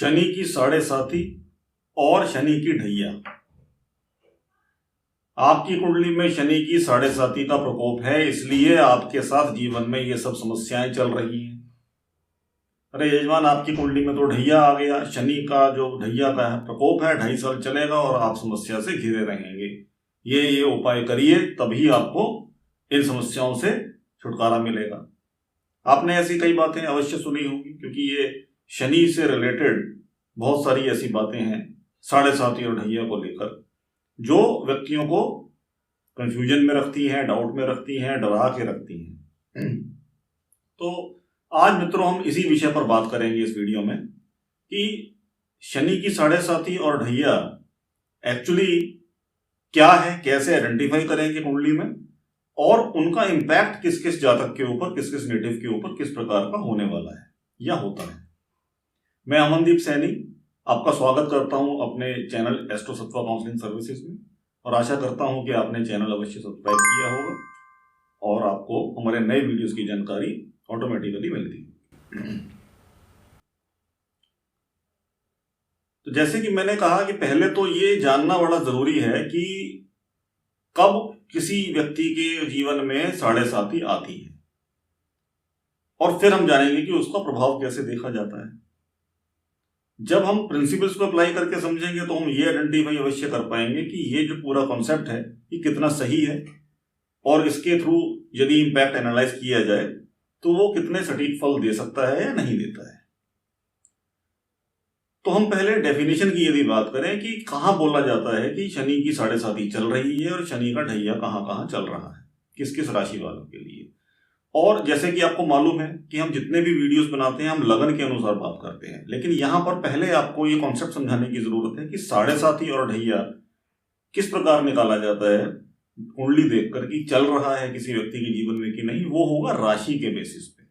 शनि की साढ़े साती और शनि की ढैया। आपकी कुंडली में शनि की साढ़े साती का प्रकोप है, इसलिए आपके साथ जीवन में ये सब समस्याएं चल रही हैं। अरे यजमान, आपकी कुंडली में तो ढैया आ गया। शनि का जो ढैया का प्रकोप है 2.5 साल चलेगा और आप समस्या से घिरे रहेंगे। ये उपाय करिए, तभी आपको इन समस्याओं से छुटकारा मिलेगा। आपने ऐसी कई बातें अवश्य सुनी होंगी, क्योंकि ये शनि से रिलेटेड बहुत सारी ऐसी बातें हैं साढ़े साती और ढैया को लेकर, जो व्यक्तियों को कंफ्यूजन में रखती हैं, डाउट में रखती हैं, डरा के रखती हैं। तो आज मित्रों हम इसी विषय पर बात करेंगे इस वीडियो में कि शनि की साढ़े साती और ढैया एक्चुअली क्या है, कैसे आइडेंटिफाई करेंगे कुंडली में, और उनका इम्पैक्ट किस किस जातक के ऊपर, किस किस नेटिव के ऊपर किस प्रकार का होने वाला है या होता है। मैं अमनदीप सैनी आपका स्वागत करता हूं अपने चैनल एस्ट्रो सत्वा काउंसलिंग सर्विसेज में, और आशा करता हूं कि आपने चैनल अवश्य सब्सक्राइब किया होगा और आपको हमारे नए वीडियोस की जानकारी ऑटोमेटिकली मिलती है। तो जैसे कि मैंने कहा कि पहले तो ये जानना बड़ा जरूरी है कि कब किसी व्यक्ति के जीवन में साढ़े साती आती है, और फिर हम जानेंगे कि उसका प्रभाव कैसे देखा जाता है। जब हम प्रिंसिपल्स को अप्लाई करके समझेंगे तो हम ये आइडेंटिफाई अवश्य कर पाएंगे कि ये जो पूरा कॉन्सेप्ट है ये कितना सही है, और इसके थ्रू यदि इम्पैक्ट एनालाइज किया जाए तो वो कितने सटीक फल दे सकता है या नहीं देता है। तो हम पहले डेफिनेशन की यदि बात करें कि कहाँ बोला जाता है कि शनि की साढ़े साती चल रही है और शनि का ढैया कहाँ कहाँ चल रहा है, किस किस राशि वालों के लिए। और जैसे कि आपको मालूम है कि हम जितने भी वीडियोस बनाते हैं हम लगन के अनुसार बात करते हैं, लेकिन यहां पर पहले आपको ये कॉन्सेप्ट समझाने की जरूरत है कि साढ़े साती और ढैया किस प्रकार निकाला जाता है कुंडली देखकर कि चल रहा है किसी व्यक्ति के जीवन में कि नहीं। वो होगा राशि के बेसिस पे।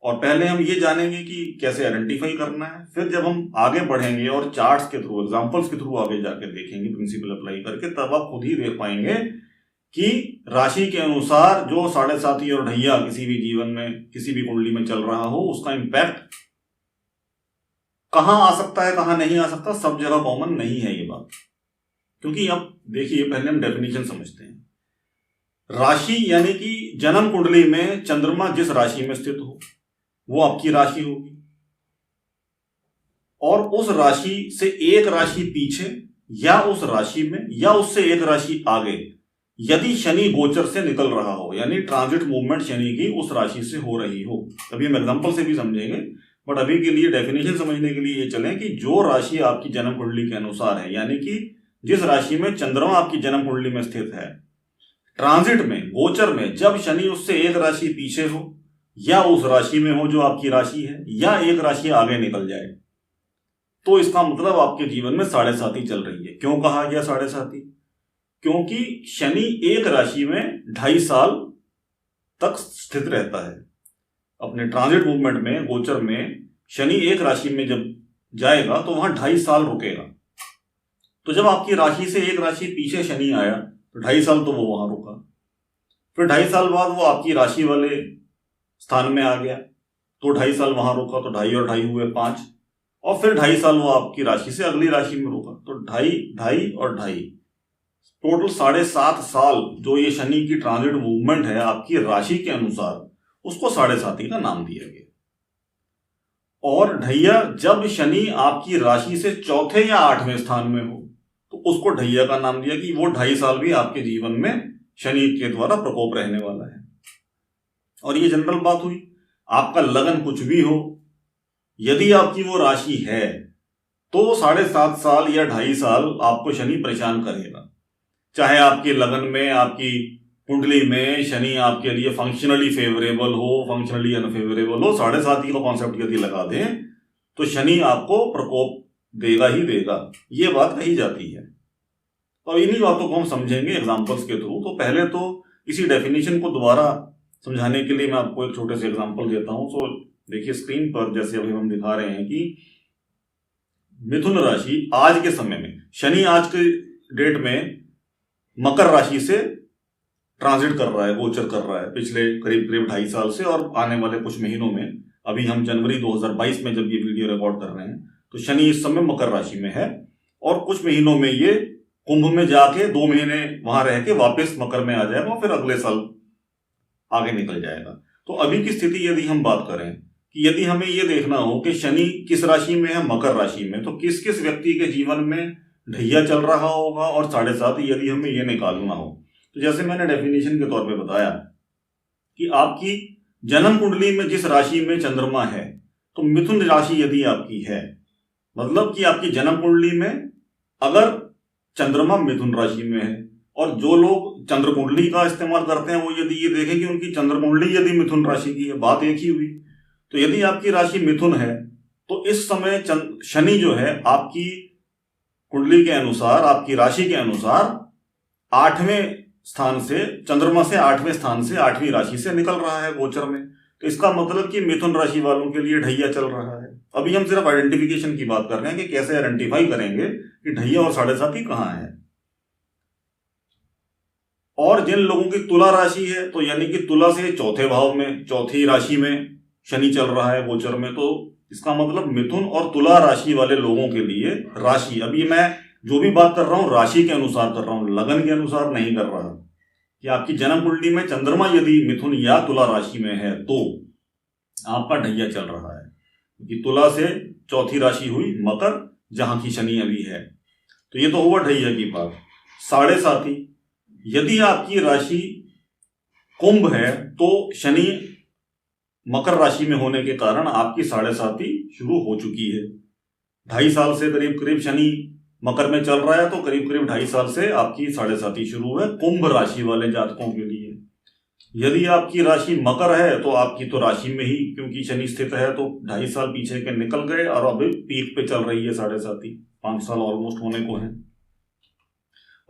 और पहले हम ये जानेंगे कि कैसे आइडेंटिफाई करना है, फिर जब हम आगे बढ़ेंगे और चार्ट्स के थ्रू, एग्जाम्पल्स के थ्रू आगे जाकर देखेंगे प्रिंसिपल अप्लाई करके, तब आप खुद ही देख पाएंगे कि राशि के अनुसार जो साढ़े साती और ढैया किसी भी जीवन में, किसी भी कुंडली में चल रहा हो, उसका इम्पैक्ट कहां आ सकता है कहां नहीं आ सकता। सब जगह कॉमन नहीं है ये बात, क्योंकि अब देखिए पहले हम डेफिनेशन समझते हैं। राशि यानी कि जन्म कुंडली में चंद्रमा जिस राशि में स्थित हो वो आपकी राशि होगी, और उस राशि से एक राशि पीछे या उस राशि में या उससे एक राशि आगे यदि शनि गोचर से निकल रहा हो, यानी ट्रांजिट मूवमेंट शनि की उस राशि से हो रही हो। अभी हम एग्जांपल से भी समझेंगे, बट अभी के लिए डेफिनेशन समझने के लिए ये चलें कि जो राशि आपकी जन्म कुंडली के अनुसार है, यानी कि जिस राशि में चंद्रमा आपकी जन्म कुंडली में स्थित है, ट्रांजिट में, गोचर में जब शनि उससे एक राशि पीछे हो या उस राशि में हो जो आपकी राशि है, या एक राशि आगे निकल जाए, तो इसका मतलब आपके जीवन में साढ़े साती चल रही है। क्यों कहा गया साढ़े साती? क्योंकि शनि एक राशि में 2.5 साल तक स्थित रहता है। अपने ट्रांजिट मूवमेंट में, गोचर में शनि एक राशि में जब जाएगा तो वहां 2.5 साल रुकेगा। तो जब आपकी राशि से एक राशि पीछे शनि आया तो 2.5 साल तो वो वहां रुका, फिर 2.5 साल बाद वो आपकी राशि वाले स्थान में आ गया तो 2.5 साल वहां रुका, तो 2.5 और 2.5 हुए 5, और फिर 2.5 साल वो आपकी राशि से अगली राशि में रुका, तो 2.5 और 2.5 टोटल 7.5 साल जो ये शनि की ट्रांजिट मूवमेंट है आपकी राशि के अनुसार, उसको साढ़े साती का नाम दिया गया। और ढैया जब शनि आपकी राशि से चौथे या 8वें स्थान में हो तो उसको ढैया का नाम दिया कि वो 2.5 साल भी आपके जीवन में शनि के द्वारा प्रकोप रहने वाला है। और ये जनरल बात हुई। आपका लगन कुछ भी हो, यदि आपकी वो राशि है तो 7.5 साल या 2.5 साल आपको शनि परेशान करेगा। चाहे आपके लगन में, आपकी कुंडली में शनि आपके लिए फंक्शनली फेवरेबल हो, फंक्शनली अनफेवरेबल हो, साढ़े साती का कॉन्सेप्ट यदि लगा दें तो शनि आपको प्रकोप देगा ही देगा, ये बात कही जाती है। तो इन्हीं बातों को हम समझेंगे एग्जांपल्स के थ्रू। तो पहले तो इसी डेफिनेशन को दोबारा समझाने के लिए मैं आपको एक छोटे से एग्जांपल देता हूं। तो देखिए स्क्रीन पर, जैसे अभी हम दिखा रहे हैं कि मिथुन राशि आज के समय में, शनि आज के डेट में मकर राशि से ट्रांजिट कर रहा है, गोचर कर रहा है पिछले करीब 2.5 साल से, और आने वाले कुछ महीनों में, अभी हम जनवरी 2022 में जब ये वीडियो रिकॉर्ड कर रहे हैं तो शनि इस समय मकर राशि में है और कुछ महीनों में ये कुंभ में जाके 2 महीने वहां रह के वापस मकर में आ जाएगा, फिर अगले साल आगे निकल जाएगा। तो अभी की स्थिति यदि हम बात करें कि यदि हमें ये देखना हो कि शनि किस राशि में है, मकर राशि में, तो किस किस व्यक्ति के जीवन में ढैया चल रहा होगा और 7.5 यदि हमें ये निकालना हो, तो जैसे मैंने डेफिनेशन के तौर पे बताया कि आपकी जन्म कुंडली में जिस राशि में चंद्रमा है, तो मिथुन राशि यदि आपकी है, मतलब कि आपकी जन्म कुंडली में अगर चंद्रमा मिथुन राशि में है, और जो लोग चंद्र कुंडली का इस्तेमाल करते हैं वो यदि ये देखें कि उनकी चंद्र कुंडली यदि मिथुन राशि की है, बात एक ही हुई। तो यदि आपकी राशि मिथुन है तो इस समय शनि जो है आपकी कुंडली के अनुसार, आपकी राशि के अनुसार 8वें स्थान से, चंद्रमा से 8वें स्थान से 8वीं राशि से निकल रहा है गोचर में। तो इसका मतलब कि मिथुन राशि वालों के लिए ढैया चल रहा है। अभी हम सिर्फ आइडेंटिफिकेशन की बात कर रहे हैं कि कैसे आइडेंटिफाई करेंगे कि ढैया और 7.5 कहां है। और जिन लोगों की तुला राशि है, तो यानी कि तुला से चौथे भाव में, चौथी राशि में शनि चल रहा है गोचर में, तो इसका मतलब मिथुन और तुला राशि वाले लोगों के लिए राशि, अभी मैं जो भी बात कर रहा हूं राशि के अनुसार कर रहा हूं, लगन के अनुसार नहीं कर रहा, कि आपकी जन्म कुंडली में चंद्रमा यदि मिथुन या तुला राशि में है तो आपका ढैया चल रहा है, क्योंकि तुला से चौथी राशि हुई मकर, जहां की शनि अभी है। तो ये तो हुआ ढैया की बात। 7.5 यदि आपकी राशि कुंभ है तो शनि मकर राशि में होने के कारण आपकी 7.5 शुरू हो चुकी है। 2.5 साल से करीब करीब शनि मकर में चल रहा है, तो करीब करीब 2.5 साल से आपकी 7.5 शुरू है कुंभ राशि वाले जातकों के लिए। यदि आपकी राशि मकर है तो आपकी तो राशि में ही क्योंकि शनि स्थित है, तो 2.5 साल पीछे के निकल गए और अभी पीक पे चल रही है 7.5, 5 साल ऑलमोस्ट होने को है।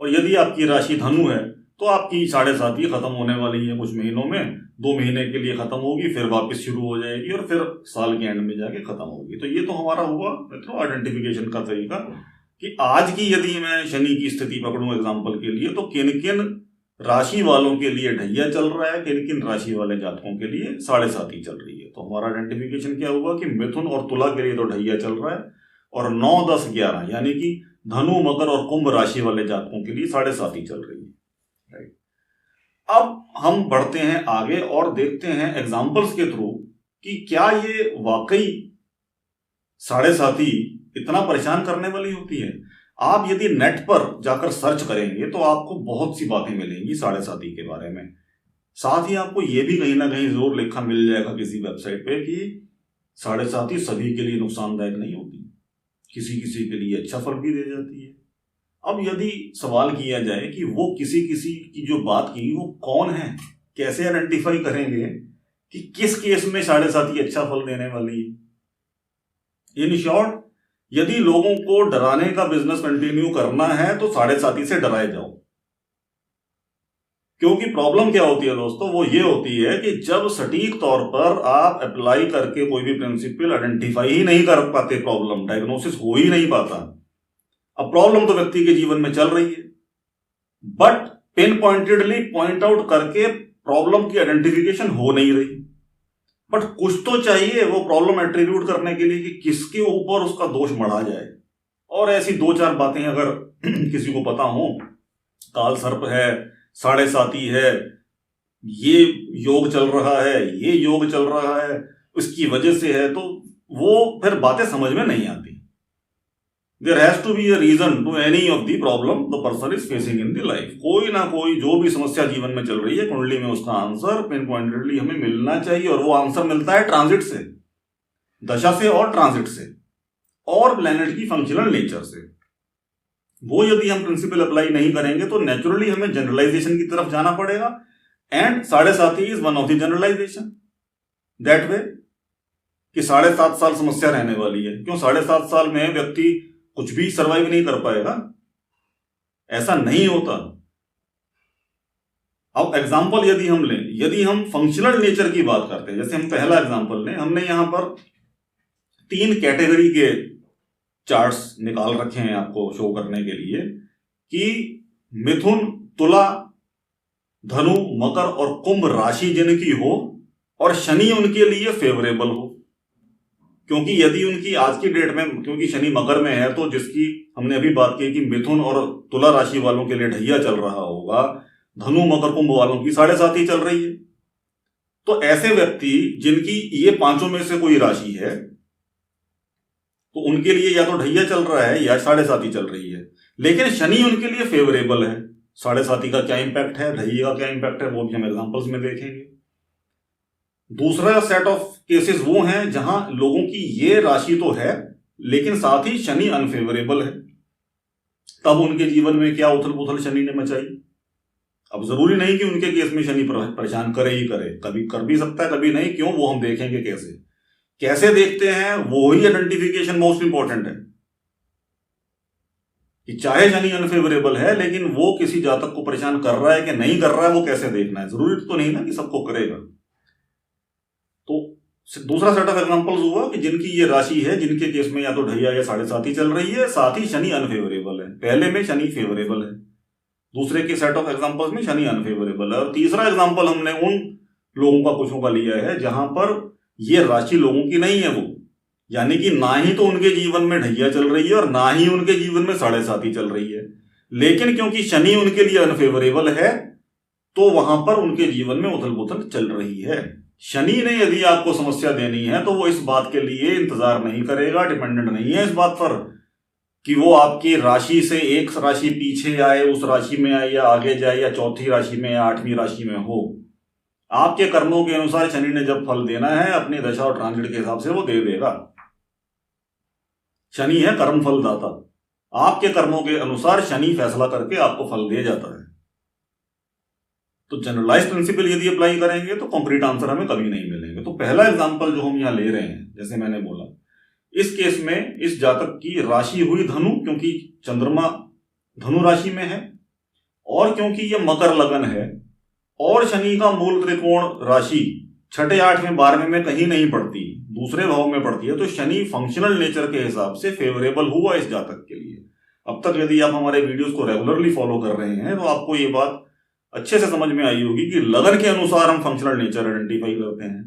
और यदि आपकी राशि धनु है तो आपकी 7.5 खत्म होने वाली है कुछ महीनों में, 2 महीने के लिए खत्म होगी, फिर वापस शुरू हो जाएगी और फिर साल के एंड में जाके खत्म होगी। तो ये तो हमारा हुआ मित्रों आइडेंटिफिकेशन का तरीका कि आज की यदि मैं शनि की स्थिति पकड़ूं एग्जांपल के लिए, तो किन किन राशि वालों के लिए ढैया चल रहा है, किन किन राशि वाले जातकों के लिए 7.5 चल रही है। तो हमारा आइडेंटिफिकेशन क्या हुआ कि मिथुन और तुला के लिए तो ढैया चल रहा है, और 9, 10, 11 यानी कि धनु, मकर और कुंभ राशि वाले जातकों के लिए 7.5 चल रही है। राइट, अब हम बढ़ते हैं आगे और देखते हैं एग्जाम्पल्स के थ्रू कि क्या ये वाकई 7.5 इतना परेशान करने वाली होती है। आप यदि नेट पर जाकर सर्च करेंगे तो आपको बहुत सी बातें मिलेंगी 7.5 के बारे में। साथ ही आपको यह भी कहीं ना कहीं जरूर लिखा मिल जाएगा किसी वेबसाइट पे कि 7.5 सभी के लिए नुकसानदायक नहीं होती, किसी किसी के लिए अच्छा फल भी दे जाती है। अब यदि सवाल किया जाए कि वो किसी किसी की जो बात की वो कौन है, कैसे आइडेंटिफाई करेंगे कि किस केस में 7.5 अच्छा फल देने वाली है। इन शॉर्ट, यदि लोगों को डराने का बिजनेस कंटिन्यू करना है तो 7.5 से डराए जाओ। क्योंकि प्रॉब्लम क्या होती है दोस्तों, वो ये होती है कि जब सटीक तौर पर आप अप्लाई करके कोई भी प्रिंसिपल आइडेंटिफाई ही नहीं कर पाते, प्रॉब्लम डायग्नोसिस हो ही नहीं पाता। अब प्रॉब्लम तो व्यक्ति के जीवन में चल रही है, but pin pointedly point out करके प्रॉब्लम की आइडेंटिफिकेशन हो नहीं रही। बट कुछ तो चाहिए वो प्रॉब्लम एट्रीब्यूट करने के लिए कि किसके ऊपर उसका दोष मढ़ा जाए। और ऐसी 2-4 बातें अगर किसी को पता हो, काल सर्प है, 7.5 है, ये योग चल रहा है, ये योग चल रहा है, उसकी वजह से है, तो वो फिर बातें समझ में नहीं आती। There has to be a reason to any of the problem the person is facing in the life। कोई ना कोई जो भी समस्या जीवन में चल रही है कुंडली में, उसका आंसर पिन पॉइंटेडली हमें मिलना चाहिए। और वो आंसर मिलता है ट्रांजिट से, दशा से और ट्रांजिट से और प्लैनेट की फंक्शनल नेचर से। वो यदि हम प्रिंसिपल अप्लाई नहीं करेंगे तो नेचुरली हमें जनरलाइजेशन की तरफ जाना पड़ेगा। And 7.5 is one of the generalization that we कि 7.5 साल समस्या रहने वाली है। क्यों 7.5 साल में व्यक्ति कुछ भी सरवाइव नहीं कर पाएगा? ऐसा नहीं होता। अब एग्जाम्पल यदि हम लें, यदि हम फंक्शनल नेचर की बात करते हैं, जैसे हम पहला एग्जाम्पल लें, हमने यहां पर 3 कैटेगरी के चार्ट्स निकाल रखे हैं आपको शो करने के लिए कि मिथुन, तुला, धनु, मकर और कुंभ राशि जिनकी हो और शनि उनके लिए फेवरेबल हो। क्योंकि यदि उनकी आज की डेट में, क्योंकि शनि मकर में है, तो जिसकी हमने अभी बात की कि मिथुन और तुला राशि वालों के लिए ढैया चल रहा होगा, धनु मकर कुंभ वालों की 7.5 चल रही है। तो ऐसे व्यक्ति जिनकी ये पांचों में से कोई राशि है, तो उनके लिए या तो ढैया चल रहा है या 7.5 चल रही है, लेकिन शनि उनके लिए फेवरेबल है। 7.5 का क्या इंपैक्ट है, ढैया का क्या इंपैक्ट है, वो भी हम एग्जांपल्स में देखेंगे। दूसरा सेट ऑफ केसेस वो हैं जहां लोगों की ये राशि तो है लेकिन साथ ही शनि अनफेवरेबल है, तब उनके जीवन में क्या उथल पुथल शनि ने मचाई। अब जरूरी नहीं कि उनके केस में शनि परेशान करे ही करे, कभी कर भी सकता है, कभी नहीं। क्यों, वो हम देखेंगे कैसे देखते हैं। वो ही आइडेंटिफिकेशन मोस्ट इंपॉर्टेंट है कि चाहे शनि अनफेवरेबल है लेकिन वो किसी जातक को परेशान कर रहा है कि नहीं कर रहा है, वो कैसे देखना है। जरूरी तो नहीं ना कि सबको करेगा। तो दूसरा सेट ऑफ एग्जांपल्स हुआ कि जिनकी ये राशि है, जिनके केस में या तो ढैया या 7.5 चल रही है, साथ ही शनि अनफेवरेबल है। पहले में शनि फेवरेबल है, दूसरे के सेट ऑफ एग्जांपल्स में शनि अनफेवरेबल है। और तीसरा एग्जांपल हमने उन लोगों का कुछों का लिया है जहां पर ये राशि लोगों की नहीं है, वो यानी कि ना ही तो उनके जीवन में ढैया चल रही है और ना ही उनके जीवन में 7.5 चल रही है, लेकिन क्योंकि शनि उनके लिए अनफेवरेबल है तो वहां पर उनके जीवन में उथल पुथल चल रही है। शनि ने यदि आपको समस्या देनी है तो वो इस बात के लिए इंतजार नहीं करेगा, डिपेंडेंट नहीं है इस बात पर कि वो आपकी राशि से एक राशि पीछे आए, उस राशि में आए या आगे जाए या चौथी राशि में या 8वीं राशि में हो। आपके कर्मों के अनुसार शनि ने जब फल देना है अपनी दशा और ट्रांजिट के हिसाब से वो दे देगा। शनि है कर्म फल दाता, आपके कर्मों के अनुसार शनि फैसला करके आपको फल दे जाता है। तो जनरलाइज प्रिंसिपल यदि अप्लाई करेंगे तो कंप्लीट आंसर हमें कभी नहीं मिलेंगे। तो पहला एग्जांपल जो हम यहां ले रहे हैं, जैसे मैंने बोला, इस केस में इस जातक की राशि हुई धनु, क्योंकि चंद्रमा धनु राशि में है और क्योंकि यह मकर लगन है और शनि का मूल त्रिकोण राशि 6, 8, 12 में कहीं नहीं पड़ती, दूसरे भाव में पड़ती है, तो शनि फंक्शनल नेचर के हिसाब से फेवरेबल हुआ इस जातक के लिए। अब तक यदि आप हमारे वीडियोस को रेगुलरली फॉलो कर रहे हैं तो आपको ये बात अच्छे से समझ में आई होगी कि लगन के अनुसार हम फंक्शनल नेचर आइडेंटिफाई करते हैं।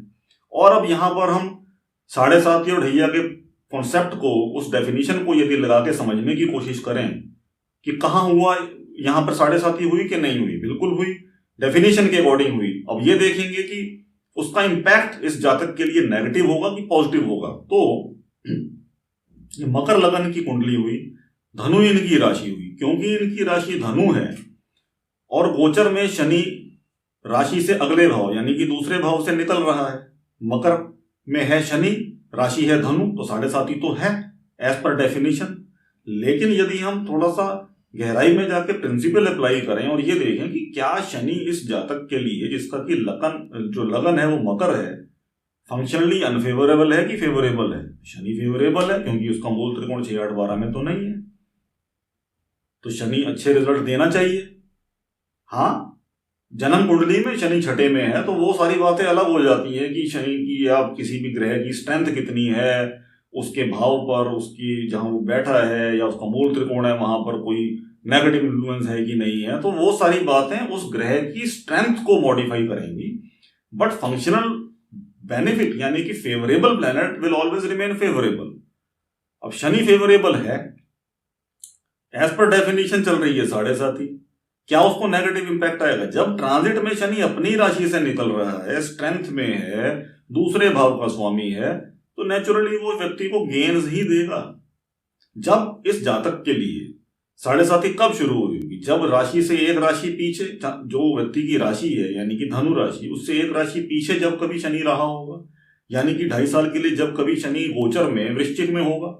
और अब यहां पर हम 7.5 और ढैया के कॉन्सेप्ट को, उस डेफिनेशन को यदि लगा के समझने की कोशिश करें कि कहां हुआ, यहां पर 7.5 हुई कि नहीं हुई, बिल्कुल हुई, डेफिनेशन के अकॉर्डिंग हुई। अब ये देखेंगे कि उसका इंपैक्ट इस जातक के लिए नेगेटिव होगा कि पॉजिटिव होगा। तो मकर लगन की कुंडली हुई, धनु इनकी राशि हुई, क्योंकि इनकी राशि धनु है और गोचर में शनि राशि से अगले भाव यानी कि दूसरे भाव से निकल रहा है। मकर में है शनि, राशि है धनु, तो 7.5 तो है एज पर डेफिनेशन। लेकिन यदि हम थोड़ा सा गहराई में जाके प्रिंसिपल अप्लाई करें और ये देखें कि क्या शनि इस जातक के लिए, जिसका कि लगन है वो मकर है, फंक्शनली अनफेवरेबल है कि फेवरेबल है। शनि फेवरेबल है क्योंकि उसका मूल त्रिकोण 6, 8, 12 में तो नहीं है, तो शनि अच्छे रिजल्ट देना चाहिए। हाँ, जन्म कुंडली में शनि 6 में है तो वो सारी बातें अलग हो जाती है कि शनि की या किसी भी ग्रह की स्ट्रेंथ कितनी है, उसके भाव पर, उसकी जहां वो बैठा है या उसका मूल त्रिकोण है वहां पर कोई नेगेटिव इन्फ्लुएंस है कि नहीं है, तो वो सारी बातें उस ग्रह की स्ट्रेंथ को मॉडिफाई करेंगी। बट फंक्शनल बेनिफिट यानी कि favourable planet will always remain favourable. अब शनि फेवरेबल है, एज पर डेफिनेशन चल रही है 7.5, क्या उसको नेगेटिव इंपैक्ट आएगा? जब ट्रांजिट में शनि अपनी राशि से निकल रहा है, स्ट्रेंथ में है, दूसरे भाव का स्वामी है, तो नेचुरली वो व्यक्ति को गेन्स ही देगा। जब इस जातक के लिए 7.5 कब शुरू होगी? जब राशि से एक राशि पीछे, जो व्यक्ति की राशि है यानी कि धनु राशि, उससे एक राशि पीछे जब कभी शनि रहा होगा, यानी कि 2.5 साल के लिए जब कभी शनि गोचर में वृश्चिक में होगा,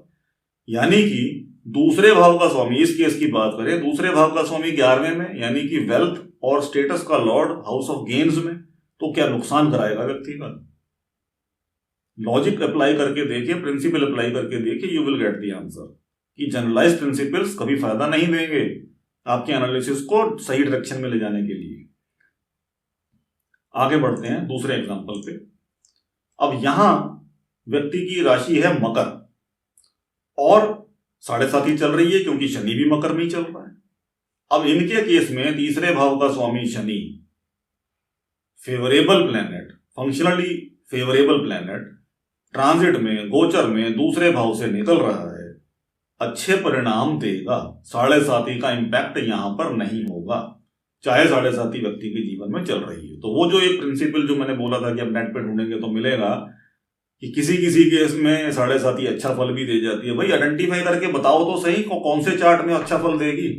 यानी कि दूसरे भाव का स्वामी, इस केस की बात करें, दूसरे भाव का स्वामी 11वें में यानी कि वेल्थ और स्टेटस का लॉर्ड हाउस ऑफ गेन्स में, तो क्या नुकसान कराएगा व्यक्ति का? लॉजिक अप्लाई करके देखिए, प्रिंसिपल अप्लाई करके देखिए, you will get the answer कि जनरलाइज प्रिंसिपल्स कभी फायदा नहीं देंगे आपके एनालिसिस को सही डायरेक्शन में ले जाने के लिए। आगे बढ़ते हैं दूसरे एग्जांपल पे। अब यहां व्यक्ति की राशि है मकर और 7.5 चल रही है क्योंकि शनि भी मकर में ही चल रहा है। अब इनके केस में तीसरे भाव का स्वामी Shani, favourable planet, functionally favourable planet, transit में, गोचर में दूसरे भाव से निकल रहा है, अच्छे परिणाम देगा। 7.5 का इम्पैक्ट यहां पर नहीं होगा, चाहे 7.5 व्यक्ति के जीवन में चल रही है। तो वो जो एक प्रिंसिपल जो मैंने बोला था कि अब नेट पे ढूंढेंगे तो मिलेगा कि किसी किसी केस में 7.5 अच्छा फल भी दे जाती है। भाई आइडेंटिफाई करके बताओ तो सही कौन से चार्ट में अच्छा फल देगी।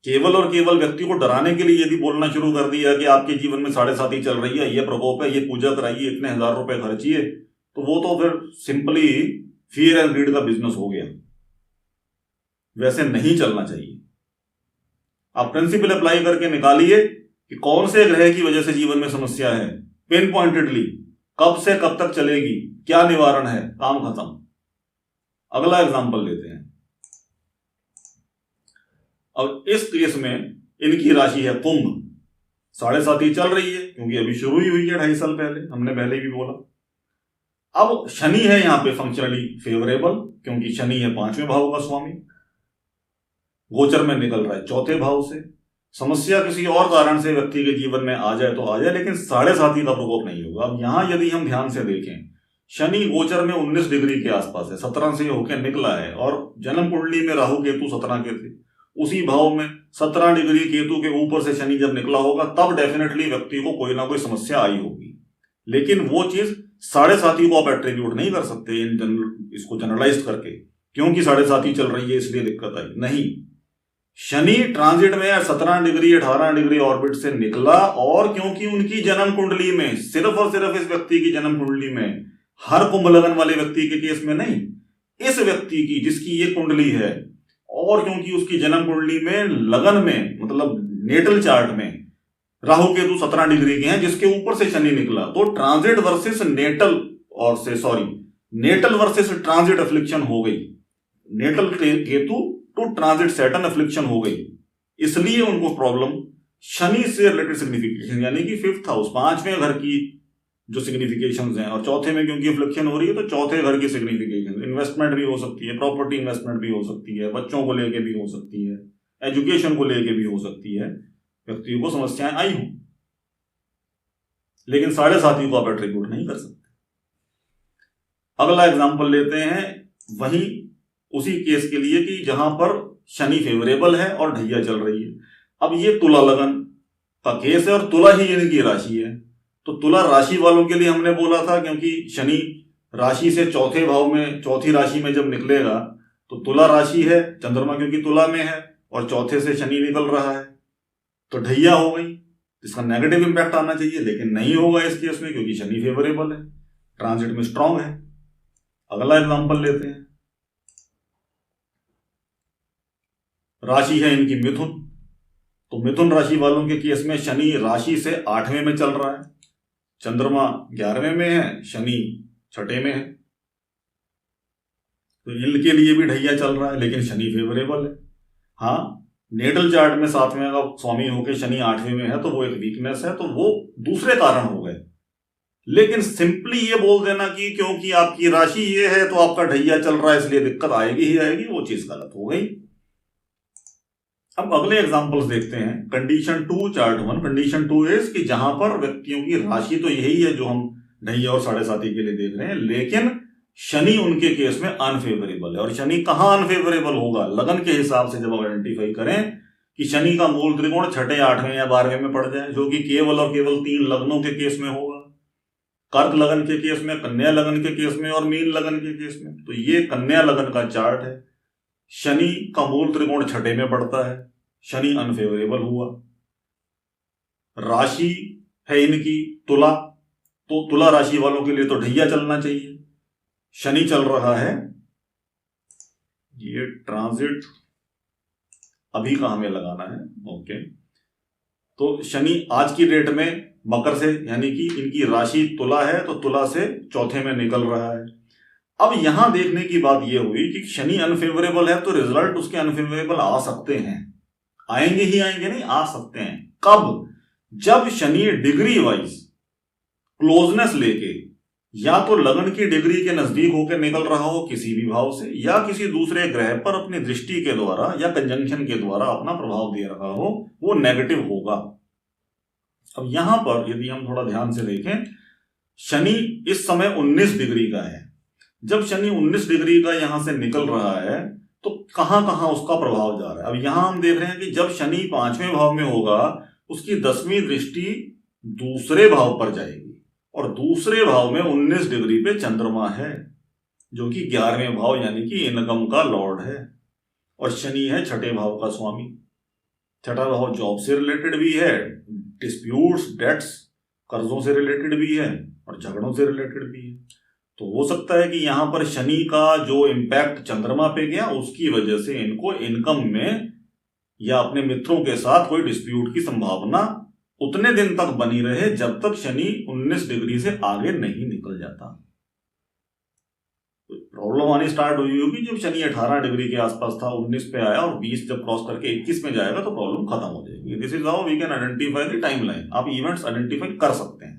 केवल और केवल व्यक्ति को डराने के लिए यदि बोलना शुरू कर दिया कि आपके जीवन में 7.5 चल रही है, ये प्रकोप है, ये पूजा कराइए, इतने 1000 रुपए खर्चिए, तो वो तो फिर सिंपली फियर एंड ग्रीड का बिजनेस हो गया। वैसे नहीं चलना चाहिए। आप प्रिंसिपल अप्लाई करके निकालिए कि कौन से ग्रह की वजह से जीवन में समस्या है, पिन पॉइंटेडली कब से कब तक चलेगी, क्या निवारण है, काम खत्म। अगला एग्जांपल लेते हैं। अब इस केस में इनकी राशि है कुंभ, 7.5 चल रही है क्योंकि अभी शुरू ही हुई है 2.5 साल पहले, हमने पहले भी बोला। अब शनि है यहां पे फंक्शनली फेवरेबल क्योंकि शनि है 5वें भाव का स्वामी, गोचर में निकल रहा है 4थे भाव से। समस्या किसी और कारण से व्यक्ति के जीवन में आ जाए तो आ जाए, लेकिन 7.5 का प्रकोप नहीं होगा। अब यहां यदि हम ध्यान से देखें, शनि गोचर में 19 डिग्री के आसपास है, 17 से होकर निकला है, और जन्म कुंडली में राहु केतु 17 के थे, उसी भाव में 17 डिग्री केतु के ऊपर से शनि जब निकला होगा तब डेफिनेटली व्यक्ति को कोई ना कोई समस्या आई होगी। लेकिन वो चीज 7.5 को आप एट्रीब्यूट नहीं कर सकते इसको जनरलाइज करके, क्योंकि 7.5 चल रही है इसलिए दिक्कत आई, नहीं। शनि ट्रांजिट में 17 डिग्री 18 डिग्री ऑर्बिट से निकला, और क्योंकि उनकी जन्म कुंडली में, सिर्फ और सिर्फ इस व्यक्ति की जन्म कुंडली में, हर कुंभ लगन वाले व्यक्ति के केस में नहीं, इस व्यक्ति की जिसकी ये कुंडली है, और क्योंकि उसकी जन्म कुंडली में लगन में मतलब नेटल चार्ट में राहु केतु 17 डिग्री के हैं जिसके ऊपर से शनि निकला, तो transit versus natal natal versus transit affliction हो गई, natal Ketu to transit Saturn affliction हो गई। इसलिए उनको प्रॉब्लम शनि से रिलेटेड सिग्निफिकेशन, यानी कि 5th हाउस, 5वें घर की जो सिग्निफिकेशंस हैं, और 4थे में क्योंकि अफ्लिक्शन हो रही है तो 4थे घर की सिग्निफिकेशन, इन्वेस्टमेंट भी हो सकती है, प्रॉपर्टी इन्वेस्टमेंट भी हो सकती है, बच्चों को लेके भी हो सकती है, एजुकेशन को लेके भी हो सकती है, व्यक्तियों को समस्याएं आई हों, लेकिन 7.5 को आप एट्रीब्यूट नहीं कर सकते। अगला एग्जांपल लेते हैं वही उसी केस के लिए कि जहां पर शनि फेवरेबल है और ढैया चल रही है। अब ये तुला लगन का केस है और तुला ही इनकी राशि है, तो तुला राशि वालों के लिए हमने बोला था क्योंकि शनि राशि से 4थे भाव में, 4थी राशि में जब निकलेगा तो तुला राशि है, चंद्रमा क्योंकि तुला में है और 4थे से शनि निकल रहा है तो ढैया हो गई। इसका नेगेटिव इंपैक्ट आना चाहिए लेकिन नहीं होगा इस केस में क्योंकि शनि फेवरेबल है, ट्रांजिट में स्ट्रांग है। अगला एग्जांपल लेते हैं। राशि है इनकी मिथुन, तो मिथुन राशि वालों के केस में शनि राशि से 8वें में चल रहा है, चंद्रमा 11वें में है, शनि 6ठे में है, तो इनके लिए भी ढैया चल रहा है लेकिन शनि फेवरेबल है। हाँ, नेटल चार्ट में 7वें का स्वामी होकर शनि 8वें में है तो वो एक वीकनेस है, तो वो दूसरे कारण हो गए। लेकिन सिंपली ये बोल देना कि क्योंकि आपकी राशि ये है तो आपका ढैया चल रहा है इसलिए दिक्कत आएगी ही आएगी, वो चीज गलत हो गई। अब अगले एग्जांपल्स देखते हैं। कंडीशन 2 चार्ट 1, कंडीशन 2 इज कि जहां पर व्यक्तियों की राशि तो यही है जो हम ढैया और 7.5 के लिए देख रहे हैं, लेकिन शनि उनके केस में अनफेवरेबल है। और शनि कहां अनफेवरेबल होगा, लगन के हिसाब से जब आइडेंटिफाई करें कि शनि का मूल त्रिकोण 6ठे 8वें या 12वें में पड़ जाए, जो कि केवल और केवल 3 लग्नों के केस में होगा, कर्क लगन के केस में, कन्या लगन के केस में और मीन लगन के केस में। तो ये कन्या लगन का चार्ट है, शनि का मूल त्रिकोण 6ठे में पड़ता है, शनि अनफेवरेबल हुआ। राशि है इनकी तुला, तो तुला राशि वालों के लिए तो ढैया चलना चाहिए, शनि चल रहा है, ये ट्रांजिट अभी का हमें लगाना है, ओके। तो शनि आज की डेट में मकर से, यानी कि इनकी राशि तुला है तो तुला से 4थे में निकल रहा है। अब यहां देखने की बात यह हुई कि शनि अनफेवरेबल है तो रिजल्ट उसके अनफेवरेबल आ सकते हैं, आएंगे ही आएंगे नहीं, आ सकते हैं। कब? जब शनि डिग्री वाइज क्लोजनेस लेके या तो लगन की डिग्री के नजदीक होकर निकल रहा हो किसी भी भाव से, या किसी दूसरे ग्रह पर अपनी दृष्टि के द्वारा या कंजंक्शन के द्वारा अपना प्रभाव दे रहा हो, वो नेगेटिव होगा। अब यहां पर यदि हम थोड़ा ध्यान से देखें शनि इस समय 19 डिग्री का है। जब शनि 19 डिग्री का यहां से निकल रहा है तो कहां कहां उसका प्रभाव जा रहा है। अब यहां हम देख रहे हैं कि जब शनि 5वें भाव में होगा उसकी 10वीं दृष्टि दूसरे भाव पर जाएगी और दूसरे भाव में 19 डिग्री पे चंद्रमा है जो कि 11वें भाव यानी कि इनकम का लॉर्ड है और शनि है छठे भाव का स्वामी। छठा भाव जॉब से रिलेटेड भी है, डिस्प्यूट्स, डेट्स, कर्जों से रिलेटेड भी है और झगड़ों से रिलेटेड भी है। तो हो सकता है कि यहां पर शनि का जो इम्पैक्ट चंद्रमा पे गया उसकी वजह से इनको इनकम में या अपने मित्रों के साथ कोई डिस्प्यूट की संभावना उतने दिन तक बनी रहे जब तक शनि 19 डिग्री से आगे नहीं निकल जाता। तो प्रॉब्लम आनी स्टार्ट हुई होगी जब शनि 18 डिग्री के आसपास था, 19 पे आया और 20 जब क्रॉस करके 21 में जाएगा तो प्रॉब्लम खत्म हो जाएगी। This is how we can identify the timeline. आप इवेंट्स आइडेंटिफाई कर सकते हैं,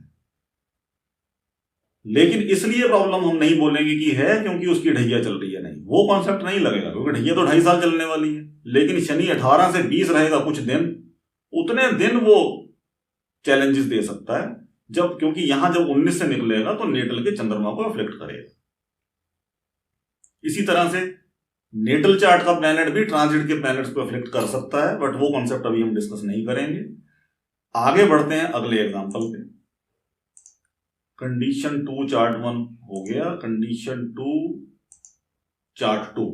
लेकिन इसलिए प्रॉब्लम हम नहीं बोलेंगे कि है क्योंकि उसकी ढैया चल रही है, नहीं, वो कॉन्सेप्ट नहीं लगेगा क्योंकि ढैया तो 2.5 साल चलने वाली है। लेकिन शनि 18 से 20 रहेगा कुछ दिन, उतने दिन वो चैलेंजेस दे सकता है जब, क्योंकि यहां जब 19 से निकलेगा तो नेटल के चंद्रमा को अफेक्ट करेगा। इसी तरह से नेटल चार्ट का प्लैनेट भी ट्रांजिट के प्लैनेट्स को अफेक्ट कर सकता है, बट वो कॉन्सेप्ट अभी हम डिस्कस नहीं करेंगे। आगे बढ़ते हैं अगले एग्जांपल पे। कंडीशन 2 चार्ट 1 हो गया, कंडीशन 2 चार्ट 2,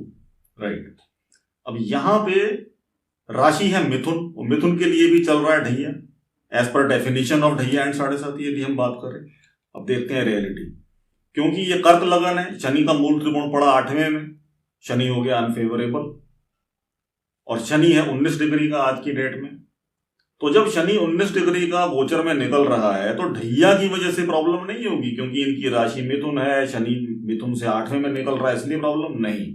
राइट। अब यहां पे राशि है मिथुन, और मिथुन के लिए भी चल रहा है ढैया एज पर डेफिनेशन ऑफ ढैया एंड 7.5 यदि हम बात करें। अब देखते हैं रियलिटी, क्योंकि ये कर्क लगन है, शनि का मूल त्रिकोण पड़ा 8वें में, शनि हो गया अनफेवरेबल और शनि है 19 डिग्री का आज की डेट में। तो जब शनि 19 डिग्री का गोचर में निकल रहा है तो ढैया की वजह से प्रॉब्लम नहीं होगी क्योंकि इनकी राशि मिथुन है, शनि मिथुन से 8वें में निकल रहा है, इसलिए प्रॉब्लम नहीं।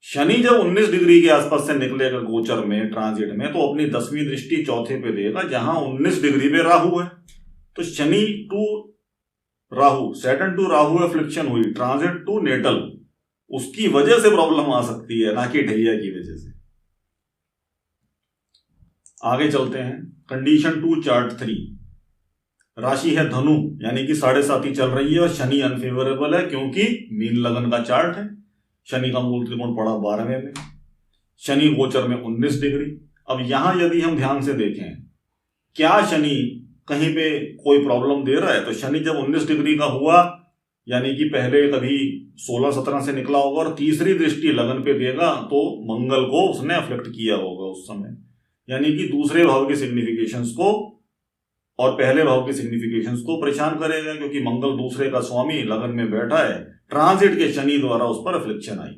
शनि जब 19 डिग्री के आसपास से निकलेगा गोचर में, ट्रांजिट में, तो अपनी 10वीं दृष्टि चौथे पे देगा जहां 19 डिग्री पे राहु है। तो Shani to Rahu, Saturn to Rahu affliction हुई, ट्रांजिट टू नेटल, उसकी वजह से प्रॉब्लम आ सकती है, ना कि ढैया की वजह से। आगे चलते हैं, कंडीशन 2 चार्ट 3, राशि है धनु यानी कि 7.5 चल रही है और शनि अनफेवरेबल है क्योंकि मीन लगन का चार्ट है। शनि का मूल त्रिकोण पड़ा 12वें में, शनि गोचर में 19 डिग्री। अब यहां यदि हम ध्यान से देखें क्या शनि कहीं पे कोई प्रॉब्लम दे रहा है, तो शनि जब 19 डिग्री का हुआ यानी कि पहले कभी 16-17 से निकला होगा और तीसरी दृष्टि लगन पे देगा तो मंगल को उसने अफेक्ट किया होगा उस समय, यानी कि दूसरे भाव के सिग्निफिकेशंस को और पहले भाव के सिग्निफिकेशंस को परेशान करेगा क्योंकि मंगल दूसरे का स्वामी लगन में बैठा है, ट्रांजिट के शनि द्वारा उस पर अफ्लिक्शन आई।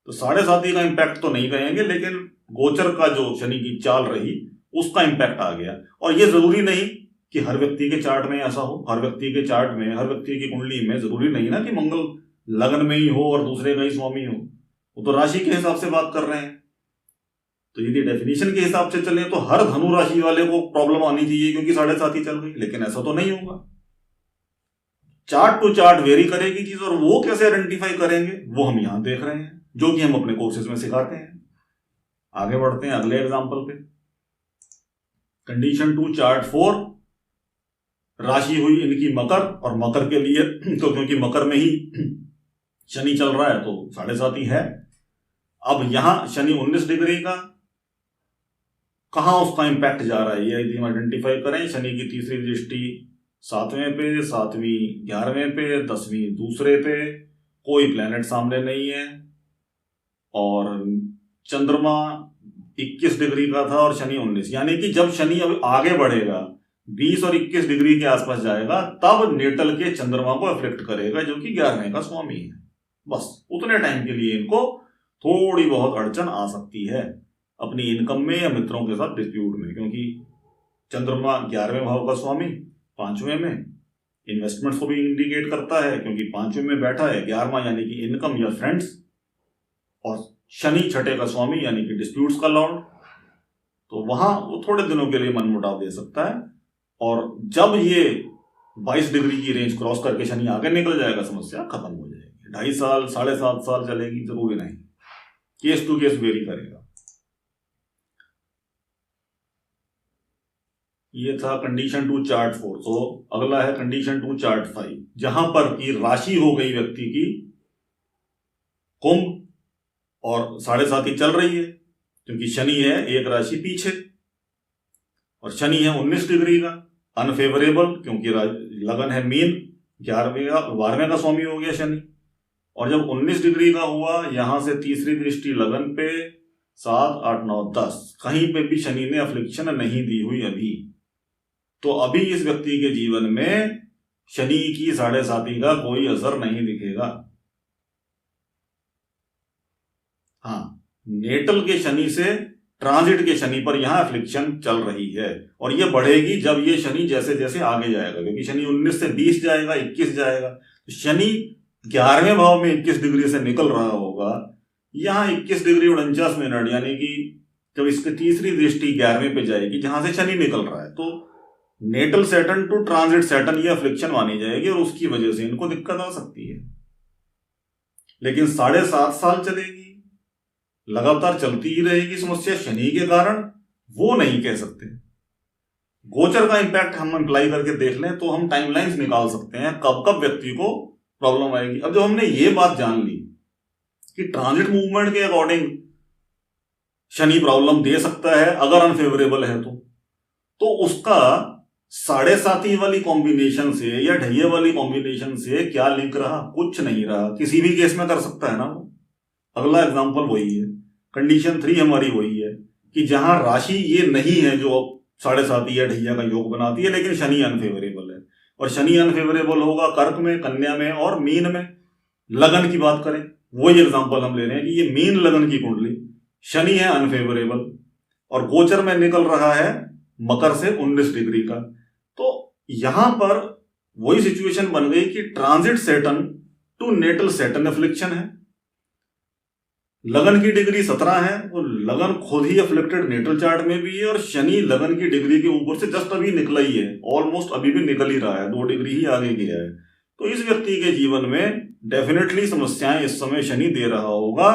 तो 7.5 का इंपैक्ट तो नहीं कहेंगे, लेकिन गोचर का जो शनि की चाल रही उसका इंपैक्ट आ गया। और ये जरूरी नहीं कि हर व्यक्ति के चार्ट में ऐसा हो, हर व्यक्ति के चार्ट में, हर व्यक्ति की कुंडली में जरूरी नहीं ना कि मंगल लगन में ही हो और दूसरे का ही स्वामी हो, वो तो राशि के हिसाब से बात कर रहे हैं। तो यदि डेफिनेशन के हिसाब से चले तो हर धनु राशि वाले को प्रॉब्लम आनी चाहिए क्योंकि 7.5 चल रही, लेकिन ऐसा तो नहीं होगा। चार्ट टू चार्ट वेरी करेगी चीज, और वो कैसे आइडेंटिफाई करेंगे वो हम यहां देख रहे हैं, जो कि हम अपने कोर्सेज में सिखाते हैं। आगे बढ़ते हैं अगले एग्जांपल पे। कंडीशन 2 चार्ट 4, राशि हुई इनकी मकर, और मकर के लिए तो क्योंकि मकर में ही शनि चल रहा है तो 7.5 है। अब यहां शनि 19 डिग्री का, कहां उसका इंपैक्ट जा रहा है ये यदि हम आइडेंटिफाई करें, शनि की तीसरी दृष्टि 7वें पे, 7वीं 11वें पे, 10वीं दूसरे पे, कोई प्लेनेट सामने नहीं है, और चंद्रमा 21 डिग्री का था और शनि 19, यानी कि जब शनि अब आगे बढ़ेगा 20 और 21 डिग्री के आसपास जाएगा तब नेटल के चंद्रमा को अफेक्ट करेगा जो कि 11वें का स्वामी है। बस उतने टाइम के लिए इनको थोड़ी बहुत अड़चन आ सकती है अपनी इनकम में या मित्रों के साथ डिस्प्यूट में, क्योंकि चंद्रमा 11वें भाव का स्वामी 5वें में इन्वेस्टमेंट्स को भी इंडिकेट करता है क्योंकि 5वें में बैठा है, 11वां यानी कि इनकम या फ्रेंड्स, और शनि छठे का स्वामी यानी कि डिस्प्यूट्स का लॉर्ड, तो वहां वो थोड़े दिनों के लिए मनमुटाव दे सकता है। और जब ये 22 डिग्री की रेंज क्रॉस करके शनि आगे निकल जाएगा समस्या खत्म हो जाएगी। 2.5 साल 7.5 साल चलेगी, जरूरी नहीं, केस टू केस वेरी करेगा। ये था कंडीशन 2 चार्ट 4। तो अगला है कंडीशन 2 चार्ट 5, जहां पर की राशि हो गई व्यक्ति की कुंभ और 7.5 चल रही है, क्योंकि शनि है एक राशि पीछे और शनि है 19 डिग्री का अनफेवरेबल, क्योंकि लगन है मीन, 12वें का स्वामी हो गया शनि। और जब 19 डिग्री का हुआ, यहां से तीसरी दृष्टि लगन पे 7, 8, 9, 10, कहीं पे भी शनि ने अफ्लिक्शन नहीं दी हुई अभी। तो अभी इस व्यक्ति के जीवन में शनि की 7.5 का कोई असर नहीं दिखेगा। हाँ, नेटल के शनि से ट्रांजिट के शनि पर यहां अफ्लिक्शन चल रही है, और ये बढ़ेगी जब ये शनि जैसे जैसे आगे जाएगा, क्योंकि शनि 19 से 20 जाएगा, 21 जाएगा। तो शनि 11वें भाव में 21 डिग्री से निकल रहा होगा, यहां 21 डिग्री 49 मिनट, यानी कि जब इसकी तीसरी दृष्टि 11वें पे जाएगी जहां से शनि निकल रहा है, तो natal Saturn to transit Saturn ये अफ्लिक्शन मानी जाएगी और उसकी वजह से इनको दिक्कत आ सकती है। लेकिन 7.5 साल चलेगी, लगातार चलती ही रहेगी समस्या शनि के कारण, वो नहीं कह सकते। गोचर का इंपैक्ट हम अप्लाई करके देख लें तो हम टाइमलाइंस निकाल सकते हैं कब कब व्यक्ति को प्रॉब्लम आएगी। अब जब हमने ये बात जान ली कि ट्रांजिट मूवमेंट के अकॉर्डिंग शनि प्रॉब्लम दे सकता है अगर अनफेवरेबल है, तो उसका 7.5 वाली कॉम्बिनेशन से या ढैया वाली कॉम्बिनेशन से क्या लिंक रहा? कुछ नहीं रहा। किसी भी केस में कर सकता है ना वो। अगला एग्जांपल वही है, कंडीशन 3 हमारी वही है कि जहां राशि ये नहीं है जो 7.5 या ढैया का योग बनाती है, लेकिन शनि अनफेवरेबल है, और शनि अनफेवरेबल होगा कर्क में, कन्या में और मीन में। लगन की बात करें, वही एग्जांपल हम ले रहे हैं कि ये मीन लगन की कुंडली, शनि है अनफेवरेबल और गोचर में निकल रहा है मकर से 19 डिग्री का। तो यहां पर वही सिचुएशन बन गई कि transit Saturn to natal Saturn affliction है। लगन की डिग्री 17 है, वो लगन खुद ही अफ्लिक्टेड नेटल चार्ट में भी है, और शनि लगन की डिग्री के ऊपर से जस्ट अभी निकला ही है, ऑलमोस्ट अभी भी निकल ही रहा है, 2 डिग्री ही आगे गया है। तो इस व्यक्ति के जीवन में डेफिनेटली समस्याएं इस समय शनि दे रहा होगा,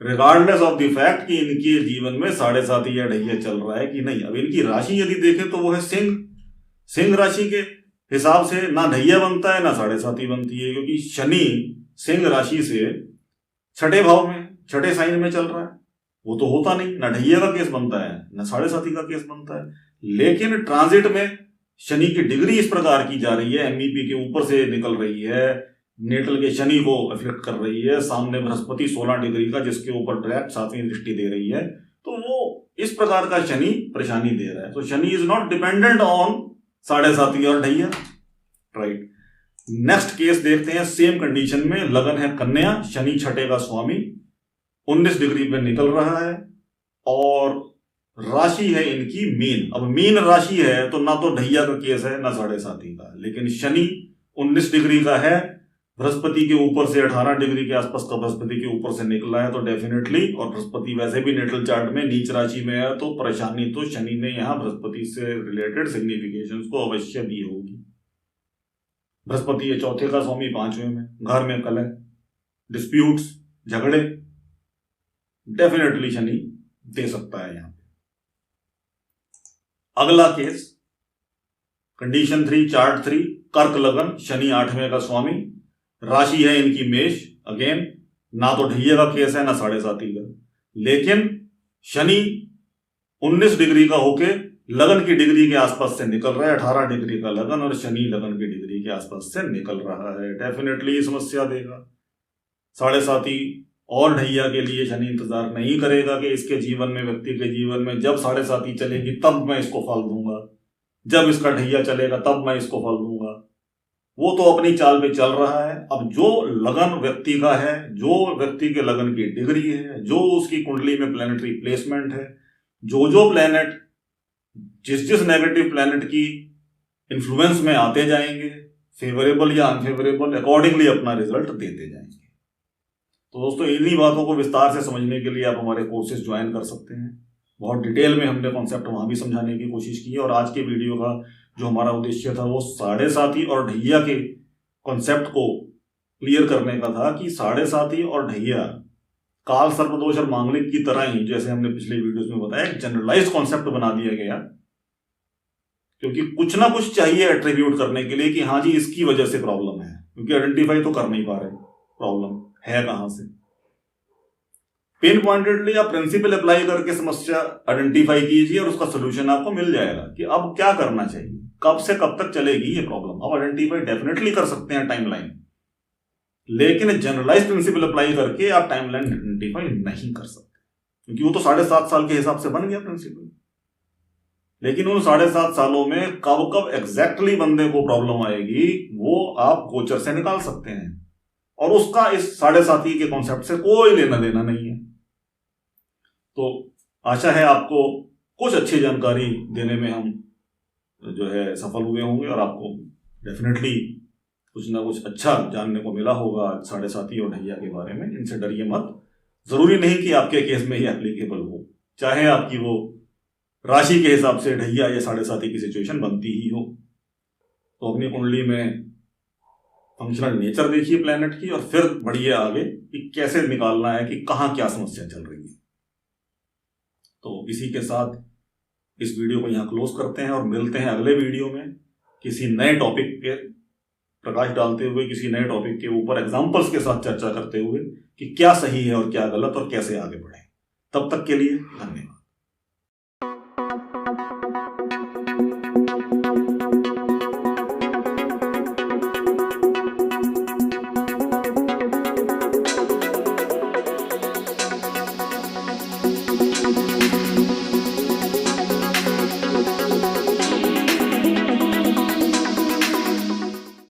रिगार्डलेस ऑफ द फैक्ट कि इनके जीवन में 7.5 या ढैया चल रहा है कि नहीं। अब इनकी राशि यदि देखें तो वो है सिंह राशि के हिसाब से ना ढैया बनता है ना 7.5 बनती है, क्योंकि शनि सिंह राशि से 6ठे भाव में, 6ठे साइन में चल रहा है। वो तो होता नहीं, ना ढैया का केस बनता है ना 7.5 का केस बनता है। लेकिन ट्रांजिट में शनि की डिग्री इस प्रकार की जा रही है, एमईपी के ऊपर से निकल रही है, नेटल के शनि को अफेक्ट कर रही है, सामने बृहस्पति 16 डिग्री का जिसके ऊपर डायरेक्ट 7वीं दृष्टि दे रही है, तो वो इस प्रकार का शनि परेशानी दे रहा है। तो Shani is not dependent on 7.5 और ढैया, राइट। नेक्स्ट केस देखते हैं, सेम कंडीशन में लगन है कन्या, शनि 6ठे का स्वामी 19 डिग्री पे निकल रहा है, और राशि है इनकी मीन। अब मीन राशि है तो ना तो ढैया का केस है ना 7.5 का, लेकिन शनि 19 डिग्री का है, बृहस्पति के ऊपर से 18 डिग्री के आसपास का बृहस्पति के ऊपर से निकला है, तो डेफिनेटली, और बृहस्पति वैसे भी नेटल चार्ट में नीच राशि में है, तो परेशानी तो शनि ने यहां बृहस्पति से रिलेटेड सिग्निफिकेशंस को अवश्य दी होगी। बृहस्पति है 4थे का स्वामी 5वें में, घर में कलह, डिस्प्यूट्स, झगड़े, डेफिनेटली शनि दे सकता है यहां पे। अगला केस कंडीशन 3 चार्ट 3, कर्क लगन, शनि 8वें का स्वामी, राशि है इनकी मेष, अगेन ना तो ढैया का केस है ना 7.5 का, लेकिन शनि 19 डिग्री का होके लगन की डिग्री के आसपास से निकल रहा है, 18 डिग्री का लगन और शनि लगन की डिग्री के आसपास से निकल रहा है, डेफिनेटली समस्या देगा। 7.5 और ढैया के लिए शनि इंतजार नहीं करेगा कि इसके जीवन में, व्यक्ति के जीवन में जब 7.5 चलेगी तब मैं इसको फल दूंगा, जब इसका ढैया चलेगा तब मैं इसको फल दूंगा। वो तो अपनी चाल पे चल रहा है। अब जो लगन व्यक्ति का है, जो व्यक्ति के लगन की डिग्री है, जो उसकी कुंडली में प्लैनेटरी प्लेसमेंट है, जो प्लैनेट जिस नेगेटिव प्लैनेट की इन्फ्लुएंस में आते जाएंगे, फेवरेबल या अनफेवरेबल, अकॉर्डिंगली अपना रिजल्ट देते जाएंगे। तो दोस्तों, इन्हीं बातों को विस्तार से समझने के लिए आप हमारे कोर्सेज ज्वाइन कर सकते हैं। बहुत डिटेल में हमने कॉन्सेप्ट वहां भी समझाने की कोशिश की है, और आज के वीडियो का जो हमारा उद्देश्य था वो 7.5 और ढैया के कॉन्सेप्ट को क्लियर करने का था कि 7.5 और ढैया काल सर्पदोष और मांगलिक की तरह ही, जैसे हमने पिछले वीडियोस में बताया, एक जनरलाइज्ड कॉन्सेप्ट बना दिया गया, क्योंकि कुछ ना कुछ चाहिए एट्रीब्यूट करने के लिए कि हाँ जी इसकी वजह से प्रॉब्लम है, क्योंकि आइडेंटिफाई तो कर नहीं पा रहे प्रॉब्लम है कहां से। पिन पॉइंटेडली आप प्रिंसिपल अप्लाई करके समस्या आइडेंटिफाई कीजिए और उसका सोल्यूशन आपको मिल जाएगा कि अब क्या करना चाहिए, कब से कब तक चलेगी ये प्रॉब्लम। अब आइडेंटिफाई डेफिनेटली कर सकते हैं टाइमलाइन, लेकिन जनरलाइज प्रिंसिपल अप्लाई करके आप टाइमलाइन आइडेंटिफाई नहीं कर सकते, क्योंकि वो तो 7.5 साल के हिसाब से बन गया प्रिंसिपल। लेकिन उन 7.5 सालों में कब कब एग्जैक्टली बंदे को प्रॉब्लम आएगी वो आप गोचर से निकाल सकते हैं, और उसका इस 7.5 के कॉन्सेप्ट से कोई लेना देना नहीं है। तो आशा है आपको कुछ अच्छी जानकारी देने में हम जो है सफल हुए होंगे, और आपको डेफिनेटली कुछ ना कुछ अच्छा जानने को मिला होगा 7.5 और ढैया के बारे में। इनसे डरिए मत, जरूरी नहीं कि आपके केस में ही एप्लीकेबल हो, चाहे आपकी वो राशि के हिसाब से ढैया या 7.5 की सिचुएशन बनती ही हो। तो अपनी कुंडली में फंक्शनल नेचर देखिए प्लेनेट की, और फिर बढ़िए आगे कि कैसे निकालना है कि कहाँ क्या समस्या चल रही है। तो इसी के साथ इस वीडियो को यहाँ क्लोज करते हैं और मिलते हैं अगले वीडियो में किसी नए टॉपिक पे प्रकाश डालते हुए, किसी नए टॉपिक के ऊपर एग्जाम्पल्स के साथ चर्चा करते हुए कि क्या सही है और क्या गलत और कैसे आगे बढ़े। तब तक के लिए धन्यवाद।